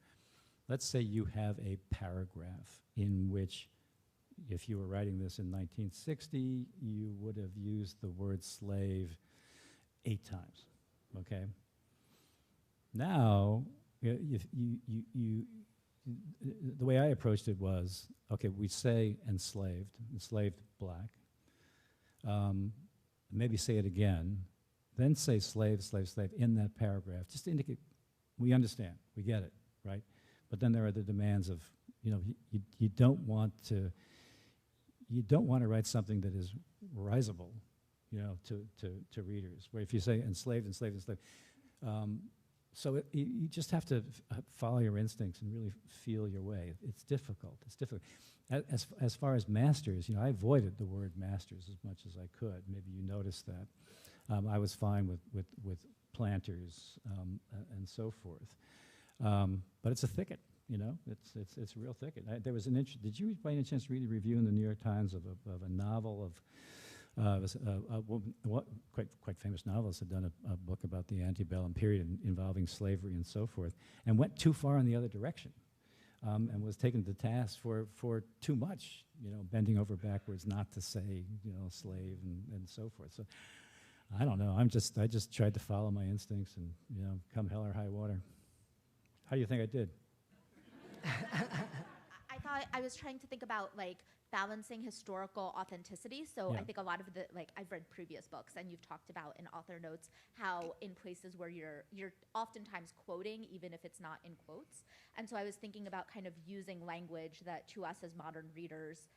a paragraph in which, if you were writing this in 1960, you would have used the word slave 8 times. Okay. Now, if you the way I approached it was, okay, we say enslaved black. Maybe say it again, then say slave in that paragraph, just to indicate we understand, we get it, right? But then there are the demands of, you don't want to write something that is risible, to readers. Where if you say enslaved. So you just have to follow your instincts and really feel your way. It's difficult. As far as masters, I avoided the word masters as much as I could. Maybe you noticed that. I was fine with planters and so forth. But it's a thicket, It's a real thicket. There was did you by any chance read a review in the New York Times of a novel of quite famous novelist had done a book about the antebellum period involving slavery and so forth, and went too far in the other direction, and was taken to task for too much, bending over backwards not to say, slave and so forth. So I don't know. I just tried to follow my instincts and, come hell or high water. How do you think I did? I was trying to think about balancing historical authenticity. So I think a lot of I've read previous books, and you've talked about in author notes how in places where you're oftentimes quoting, even if it's not in quotes. And so I was thinking about kind of using language that to us as modern readers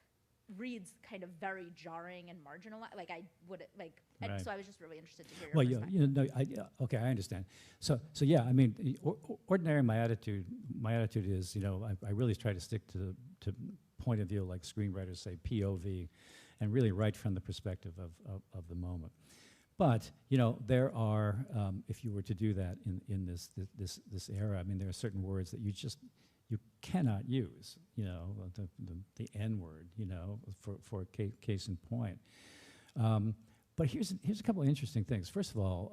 reads kind of very jarring and marginalized. And so I was just really interested to hear your perspective. Okay, I understand. So yeah, I mean, ordinarily my attitude is, I really try to stick to point of view, like screenwriters say, POV, and really write from the perspective of the moment. But there are, if you were to do that in this era, I mean, there are certain words that you cannot use, the N word, for case in point. But here's a couple of interesting things. First of all,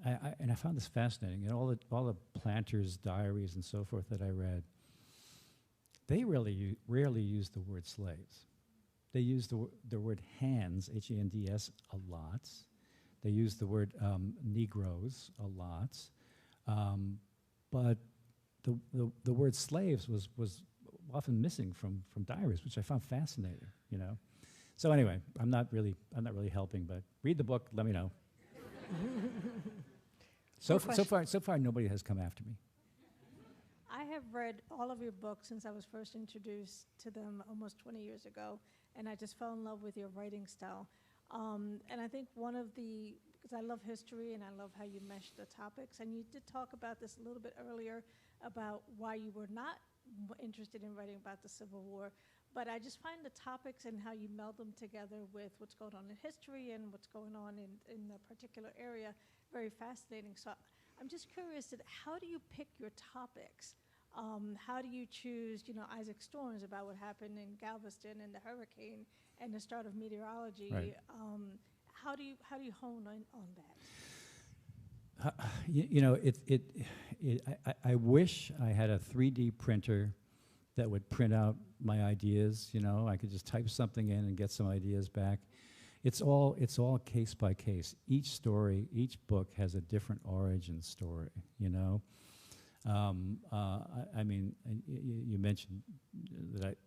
I found this fascinating. All the planters' diaries and so forth that I read, they really rarely use the word slaves. They use the word hands, H-A-N-D-S, a lot. They use the word Negroes a lot. But the word slaves was often missing from diaries, which I found fascinating. So anyway, I'm not really helping, but read the book. Let me know. So far, nobody has come after me. I have read all of your books since I was first introduced to them almost 20 years ago, and I just fell in love with your writing style. And I think because I love history and I love how you mesh the topics, and you did talk about this a little bit earlier about why you were not interested in writing about the Civil War, But I just find the topics and how you meld them together with what's going on in history and what's going on in a particular area very fascinating. So I'm just curious, how do you pick your topics? How do you choose, Isaac Storms about what happened in Galveston and the hurricane and the start of meteorology? Right. How do you hone on that? I wish I had a 3D printer that would print out my ideas. I could just type something in and get some ideas back. It's all case by case. Each story, each book has a different origin story. I mean, you mentioned that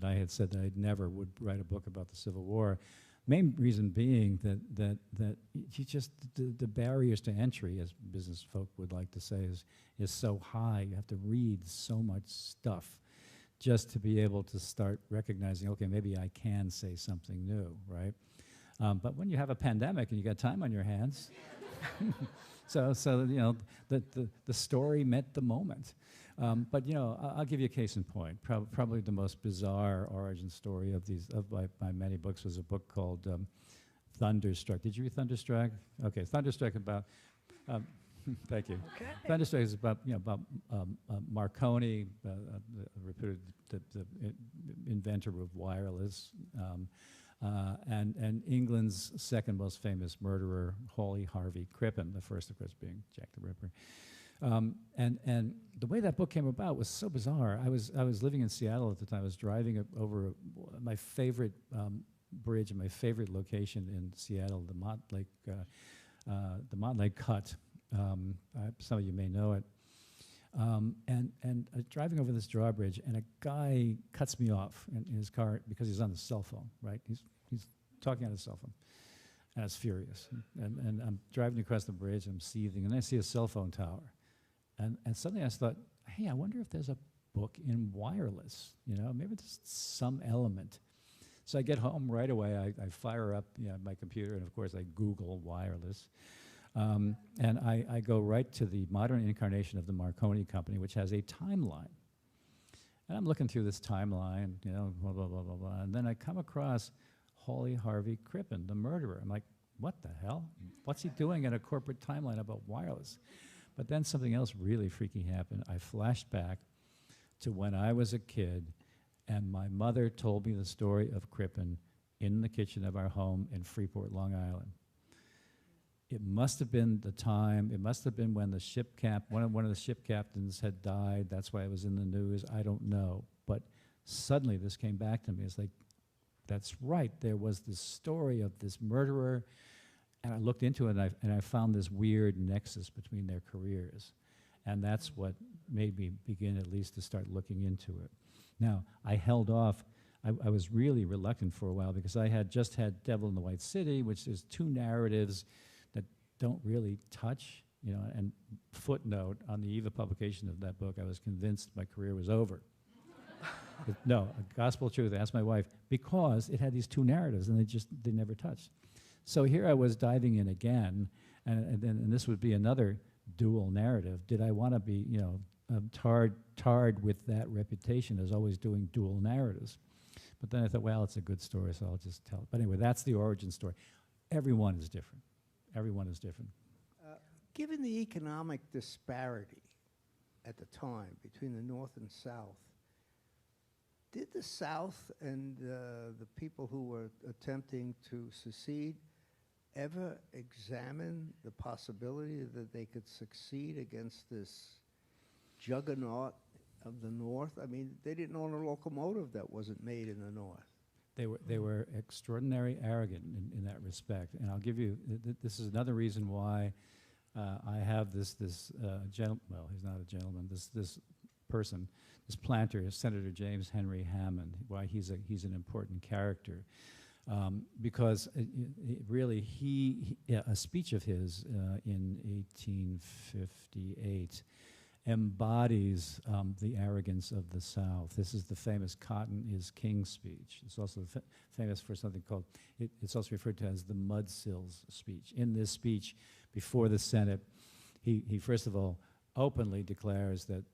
I had said that I never would write a book about the Civil War. Main reason being that you just the barriers to entry, as business folk would like to say, is so high. You have to read so much stuff just to be able to start recognizing, okay, maybe I can say something new, right? But when you have a pandemic and you got time on your hands, so the story met the moment. But I'll give you a case in point. Probably the most bizarre origin story of my many books was a book called Thunderstruck. Did you read Thunderstruck? Okay, Thunderstruck about. Thank you. Okay. Thunderstruck is about Marconi, reputed the inventor of wireless, and England's second most famous murderer, Hawley Harvey Crippen. The first, of course, being Jack the Ripper. And the way that book came about was so bizarre. I was living in Seattle at the time. I was driving over my favorite bridge and my favorite location in Seattle, the Montlake Cut. Some of you may know it. And I was driving over this drawbridge, and a guy cuts me off in his car because he's on his cell phone. Right? He's talking on his cell phone. And I was furious. And I'm driving across the bridge, I'm seething, and I see a cell phone tower. And suddenly I thought, hey, I wonder if there's a book in wireless. Maybe there's some element. So I get home right away. I fire up my computer, and of course I Google wireless. And I go right to the modern incarnation of the Marconi Company, which has a timeline. And I'm looking through this timeline, blah, blah, blah, blah, blah. And then I come across Hawley Harvey Crippen, the murderer. I'm like, what the hell? What's he doing in a corporate timeline about wireless? But then something else really freaky happened. I flashed back to when I was a kid, and my mother told me the story of Crippen in the kitchen of our home in Freeport, Long Island. It must have been the time, it must have been when the ship one of the ship captains had died. That's why it was in the news. I don't know. But suddenly this came back to me. It's like, that's right. There was this story of this murderer, and I looked into it, and I found this weird nexus between their careers. And that's what made me begin at least to start looking into it. Now, I held off. I was really reluctant for a while because I had just had Devil in the White City, which is two narratives that don't really touch, and footnote, on the eve of publication of that book, I was convinced my career was over. No, a gospel truth, asked my wife, because it had these two narratives and they never touched. So here I was diving in again, and this would be another dual narrative. Did I want to be, tarred with that reputation as always doing dual narratives? But then I thought, well, it's a good story, so I'll just tell it. But anyway, that's the origin story. Everyone is different. Everyone is different. Given the economic disparity at the time between the North and South, did the South and the people who were attempting to secede ever examine the possibility that they could succeed against this juggernaut of the North? I mean, they didn't own a locomotive that wasn't made in the North. They were extraordinarily arrogant in that respect. And I'll give you, this is another reason why I have this gentleman, well, he's not a gentleman, this person, this planter, Senator James Henry Hammond, why he's an important character. Because really, a speech of his in 1858 embodies the arrogance of the South. This is the famous "Cotton is King" speech. It's also famous for something called, it's also referred to as the Mudsills speech. In this speech, before the Senate, he first of all openly declares that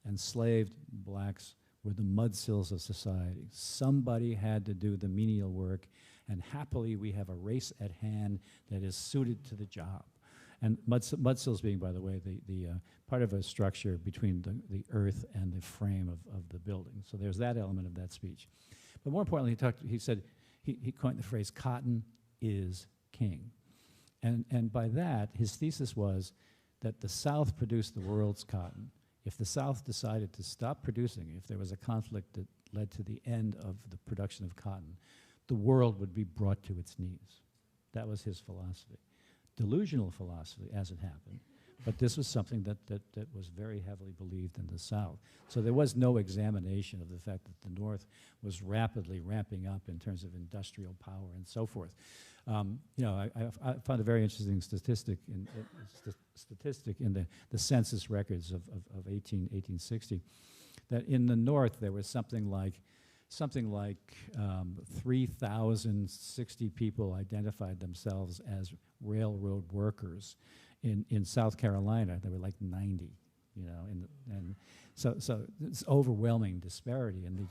enslaved blacks were the mudsills of society. Somebody had to do the menial work, and happily we have a race at hand that is suited to the job. And mudsills being, by the way, the part of a structure between the earth and the frame of the building. So there's that element of that speech. But more importantly, he coined the phrase, cotton is king. And by that, his thesis was that the South produced the world's cotton. If the South decided to stop producing, if there was a conflict that led to the end of the production of cotton, the world would be brought to its knees. That was his philosophy. Delusional philosophy, as it happened, but this was something that was very heavily believed in the South. So there was no examination of the fact that the North was rapidly ramping up in terms of industrial power and so forth. I found a very interesting statistic in the census records of 1860, that in the North there was something like 3,060 people identified themselves as railroad workers. In South Carolina, there were like 90, and so it's overwhelming disparity, and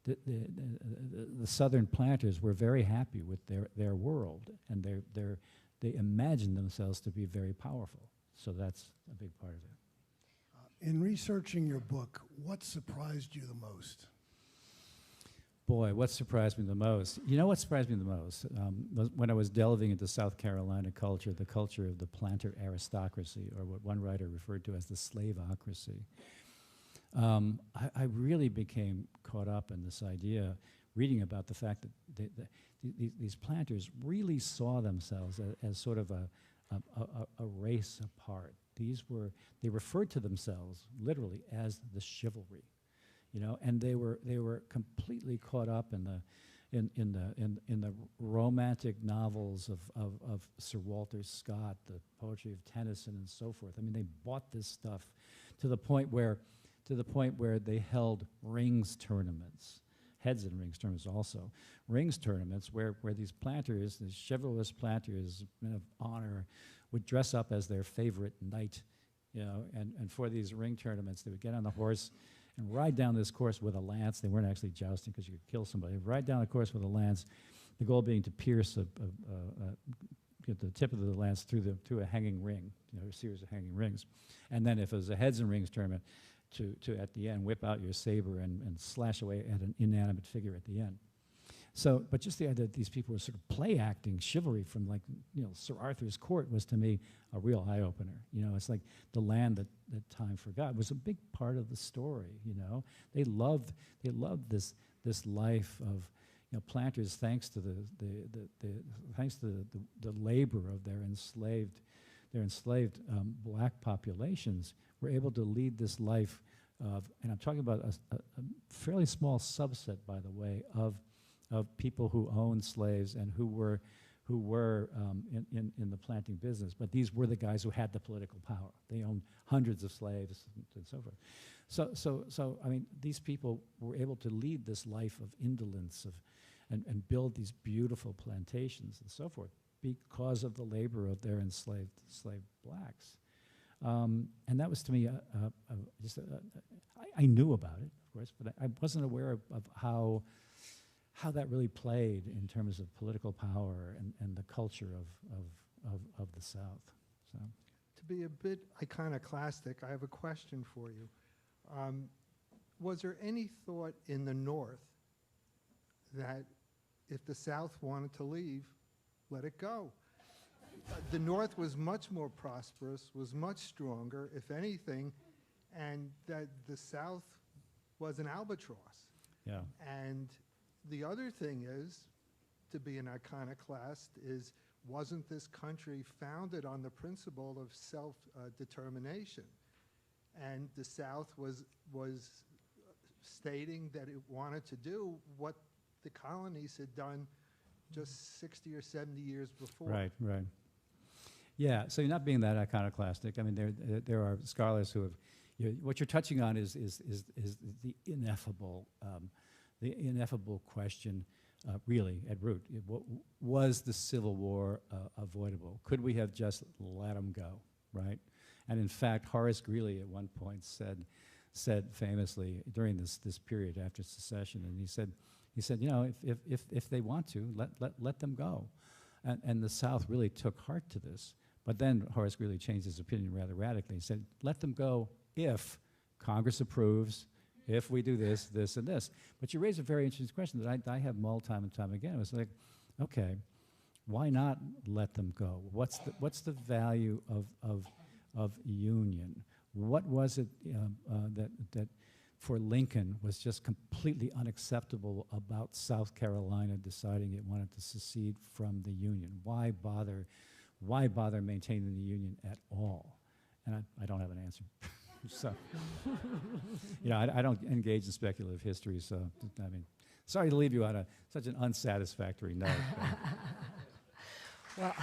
the Southern planters were very happy with their world, and they imagined themselves to be very powerful. So that's a big part of it. In researching your book, what surprised you the most? Boy, what surprised me the most? You know what surprised me the most? Was when I was delving into South Carolina culture, the culture of the planter aristocracy, or what one writer referred to as the slaveocracy. I really became caught up in this idea, reading about the fact that these planters really saw themselves as sort of a race apart. They referred to themselves literally as the chivalry. And they were completely caught up in the romantic novels of Sir Walter Scott, the poetry of Tennyson, and so forth. I mean, they bought this stuff to the point where they held rings tournaments, heads and rings tournaments also, rings tournaments where these planters, these chivalrous planters, men of honor, would dress up as their favorite knight, and for these ring tournaments, they would get on the horse and ride down this course with a lance. They weren't actually jousting because you could kill somebody. Ride down the course with a lance, the goal being to pierce get the tip of the lance through a hanging ring, a series of hanging rings. And then if it was a heads and rings tournament, to at the end whip out your saber and slash away at an inanimate figure at the end. So, but just the idea that these people were sort of play acting chivalry from Sir Arthur's court was to me a real eye opener. It's like the land that time forgot was a big part of the story. They loved this life of planters, thanks to the labor of their enslaved black populations, were able to lead this life of, and I'm talking about a fairly small subset, by the way, of people who owned slaves and who were in the planting business. But these were the guys who had the political power. They owned hundreds of slaves and so forth. So I mean, these people were able to lead this life of indolence and build these beautiful plantations and so forth because of the labor of their enslaved blacks. And that was to me I knew about it, of course, but I wasn't aware of how that really played in terms of political power and the culture of the South. So, to be a bit iconoclastic, I have a question for you. Was there any thought in the North that if the South wanted to leave, let it go? The North was much more prosperous, was much stronger, if anything, and that the South was an albatross. Yeah. And the other thing is, to be an iconoclast, wasn't this country founded on the principle of self-determination? And the South was stating that it wanted to do what the colonies had done just 60 or 70 years before. Right. Yeah, so you're not being that iconoclastic. I mean, there are scholars who have, what you're touching on is the ineffable question, really, at root. Was the Civil War avoidable? Could we have just let them go, right? And in fact, Horace Greeley at one point said said famously during this period after secession, and he said, if they want to, let them go. And the South really took heart to this. But then Horace Greeley changed his opinion rather radically. He said, let them go if Congress approves, if we do this, this, and this. But you raise a very interesting question that I have mulled time and time again. It was like, okay, why not let them go? What's the value of union? What was it that for Lincoln was just completely unacceptable about South Carolina deciding it wanted to secede from the Union? Why bother maintaining the Union at all? And I don't have an answer. So, I don't engage in speculative history, so, I mean, sorry to leave you on such an unsatisfactory note. Well.